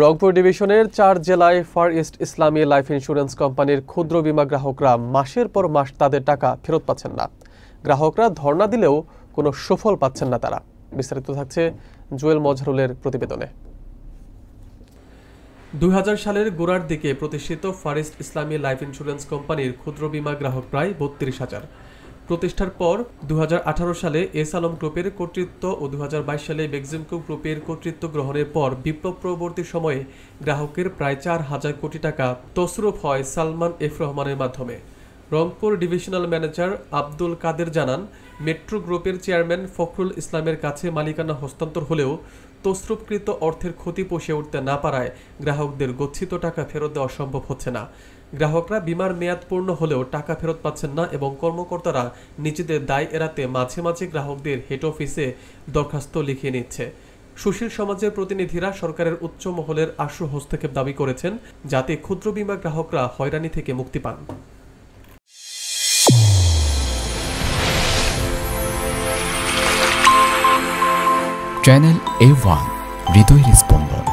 রংপুর ডিভিশনের 4 জেলায় fur east ইসলামী life insurance কোম্পানির ক্ষুদ্র বীমা গ্রাহকরা মাসের পর মাস তাদের টাকা ফেরত পাচ্ছেন না। গ্রাহকরা ধর্ণা দিলেও কোনো সুফল পাচ্ছেন না তারা। বিস্তারিত থাকছে জুয়েল মজহারুলের প্রতিবেদনে। 2000 সালের গোড়ার দিকে প্রতিষ্ঠিত ফার ইস্ট ইসলামী লাইফ ইন্স্যুরেন্স কোম্পানির ক্ষুদ্র বীমা গ্রাহক প্রায় 32,000। প্রতিষ্ঠার পর 2018 সালে এস আলম গ্রুপের কর্তৃত্ব ও 2022 সালে বেক্সিমকো গ্রুপের কর্তৃত্ব গ্রহণের পর বিপ্লব পরবর্তী সময়ে গ্রাহকের প্রায় 4,000 কোটি টাকা তসরুফ হয় সালমান এফ রহমানের মাধ্যমে। রংপুর ডিভিশনাল ম্যানেজার আব্দুল কাদের জানান, মেট্রো গ্রুপের চেয়ারম্যান ফখরুল ইসলামের কাছে মালিকানা হস্তান্তর হলেও তসরুপকৃত অর্থের ক্ষতি পুষিয়ে উঠতে না পারায় গ্রাহকদের গচ্ছিত টাকা ফেরত দেওয়া সম্ভব হচ্ছে না। গ্রাহকরা বীমার মেয়াদ পূর্ণ হলেও টাকা ফেরত পাচ্ছেন না এবং কর্মকর্তারা নিজেদের দায় এড়াতে মাঝে মাঝে গ্রাহকদের হেড অফিসে দরখাস্ত লিখিয়ে নিচ্ছে। সুশীল সমাজের প্রতিনিধিরা সরকারের উচ্চ মহলের আশু হস্তক্ষেপ দাবি করেছেন, যাতে ক্ষুদ্র বীমা গ্রাহকরা হয়রানি থেকে মুক্তি পান। চ্যানেল A1 হৃদয়ের স্পন্দন।